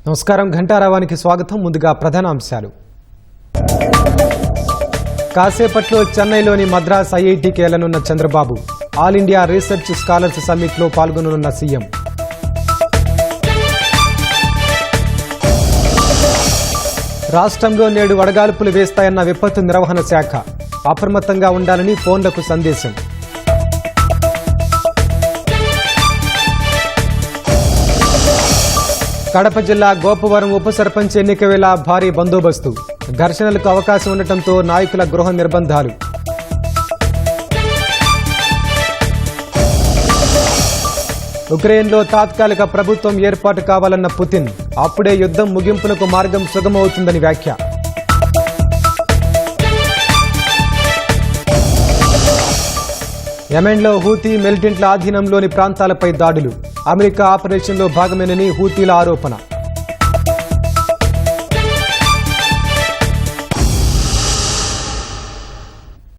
నమస్కారం ఘంటారావానికి స్వాగతం. ముందుగా ప్రధాన అంశాలు. కాసేపట్లో చెన్నైలోని మద్రాస్ ఐఐటికి వెళ్లనున్న Chandrababu. All India research scholars summit లో పాల్గొననున్న సీఎం. రాష్ట్రంలో నేడు వడగాల్పులు వేస్తాయన్న విపత్తు నిర్వహణ శాఖ. అప్రమత్తంగా ఉండాలని ఫోన్లకు సందేశం. కడప జిల్లా గోపవరం ఉప సర్పంచ్ ఎన్నిక వేళ భారీ బందోబస్తు. ఘర్షణలకు అవకాశం ఉండటంతో నాయకుల గృహ నిర్బంధాలు. ఉక్రెయిన్లో తాత్కాలిక ప్రభుత్వం ఏర్పాటు కావాలన్న పుతిన్. అప్పుడే యుద్ధం ముగింపునకు మార్గం సుగమవుతుందని వ్యాఖ్య. యెమెన్లో హూతీ మిలిటెంట్ల ఆధీనంలోని ప్రాంతాలపై దాడులు. అమెరికా ఆపరేషన్లో భాగమేనని హూతీల ఆరోపణ.